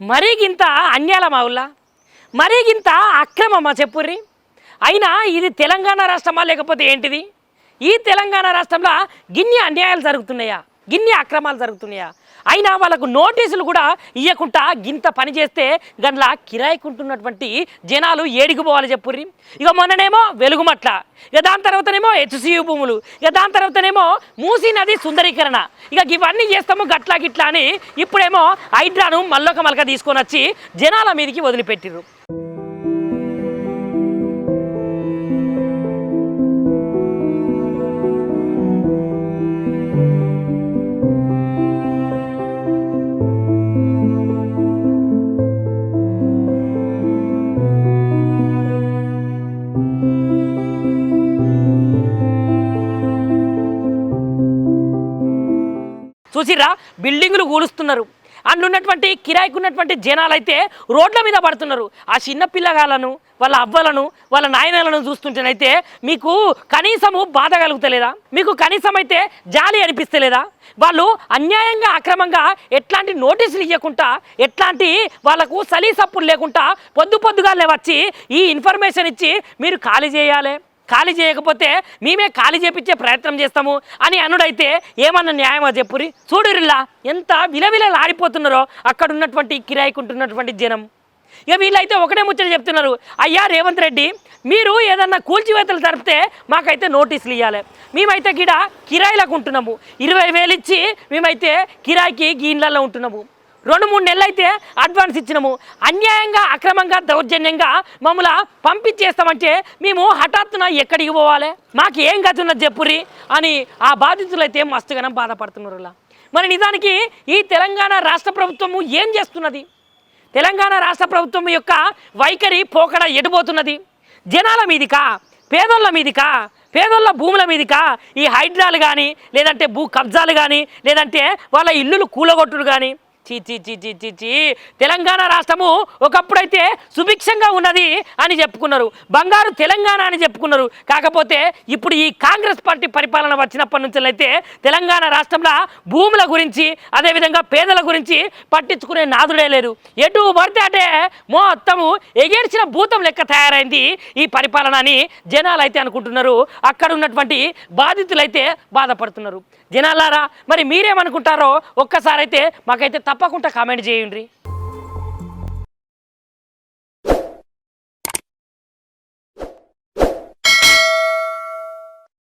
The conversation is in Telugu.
మరీగింత అన్యాల మావుల్లా మరీగింత అక్రమమా చెప్పుర్రి. అయినా ఇది తెలంగాణ రాష్ట్రమా లేకపోతే ఏంటిది? ఈ తెలంగాణ రాష్ట్రంలో గిన్ని అన్యాయాలు జరుగుతున్నాయా, గిన్ని అక్రమాలు జరుగుతున్నాయా? అయినా వాళ్ళకు నోటీసులు కూడా ఇవ్వకుండా గింత పని చేస్తే గండ్ల కిరాయికుంటున్నటువంటి జనాలు ఏడికి పోవాలి చెప్పుర్రి. ఇక మొన్ననేమో వెలుగుమట్ల, ఇక దాని తర్వాతనేమో హెచ్సియు భూములు, ఇక దాని తర్వాతనేమో మూసీ నది సుందరీకరణ, ఇక ఇవన్నీ చేస్తాము గట్లా గిట్లా అని ఇప్పుడేమో హైడ్రాను మల్లొక మలక తీసుకొని వచ్చి జనాల మీదకి వదిలిపెట్టిర్రు. చూసిరా, బిల్డింగులు కూలుస్తున్నారు, అందున్నటువంటి కిరాయికున్నటువంటి జనాలు అయితే రోడ్ల మీద పడుతున్నారు. ఆ చిన్న పిల్లగాళ్ళను, వాళ్ళ అవ్వలను, వాళ్ళ నాయనలను చూస్తుంటేనైతే మీకు కనీసము బాధ కలుగుతలేదా? మీకు కనీసం అయితే జాలి అనిపిస్తలేదా? వాళ్ళు అన్యాయంగా అక్రమంగా ఎట్లాంటి నోటీసులు ఇవ్వకుండా, ఎట్లాంటి వాళ్ళకు సలీసప్పులు లేకుండా పొద్దుగాలే వచ్చి ఈ ఇన్ఫర్మేషన్ ఇచ్చి మీరు ఖాళీ చేయాలి, ఖాళీ చేయకపోతే మేమే ఖాళీ చేపించే ప్రయత్నం చేస్తాము అని అనుడైతే ఏమన్నా న్యాయమా చెప్పురి? చూడురిల్లా ఎంత విలవిలలాడిపోతున్నారో అక్కడ ఉన్నటువంటి కిరాయికుంటున్నటువంటి జనం. ఇక వీళ్ళైతే ఒకటే ముచ్చట చెప్తున్నారు, అయ్యా రేవంత్ రెడ్డి, మీరు ఏదన్నా కూల్చివేతలు జరిపితే మాకైతే నోటీసులు ఇవ్వాలి, మేమైతే గిడ కిరాయిలకు ఉంటున్నాము, 20,000 ఇచ్చి మేమైతే కిరాయికి గీన్లలో ఉంటున్నాము, 2-3 నెలలు అయితే అడ్వాన్స్ ఇచ్చినాము, అన్యాయంగా అక్రమంగా దౌర్జన్యంగా మమ్మల్ని పంపించేస్తామంటే మేము హఠాత్తున ఎక్కడికి పోవాలి, మాకు ఏం గతి ఉన్నది చెప్పుర్రి అని ఆ బాధితులు అయితే మస్తుగానే బాధపడుతున్నారు. మరి నిజానికి ఈ తెలంగాణ రాష్ట్ర ప్రభుత్వము ఏం చేస్తున్నది? తెలంగాణ రాష్ట్ర ప్రభుత్వం యొక్క వైఖరి పోకడ ఎటుపోతున్నది? జనాల మీదికా, పేదోళ్ళ మీదికా, పేదోళ్ళ భూముల మీదికా ఈ హైడ్రాలు కానీ, లేదంటే భూ కబ్జాలు కానీ, లేదంటే వాళ్ళ ఇల్లులు కూలగొట్టుడు కానీ? చీ తెలంగాణ రాష్ట్రము ఒకప్పుడైతే సుభిక్షంగా ఉన్నది అని చెప్పుకున్నారు, బంగారు తెలంగాణ అని చెప్పుకున్నారు. కాకపోతే ఇప్పుడు ఈ కాంగ్రెస్ పార్టీ పరిపాలన వచ్చినప్పటి నుంచి అయితే తెలంగాణ రాష్ట్రంలో భూముల గురించి, అదేవిధంగా పేదల గురించి పట్టించుకునే నాదుడే లేరు. ఎటు పడితే అంటే మొత్తము ఎగేర్చిన భూతం లెక్క తయారైంది ఈ పరిపాలన అని జనాలు అయితే అనుకుంటున్నారు. అక్కడ ఉన్నటువంటి బాధితులు అయితే బాధపడుతున్నారు. జనాలారా, మరి మీరేమనుకుంటారో ఒక్కసారి అయితే మాకైతే తప్పకుండా కామెంట్ చేయండి.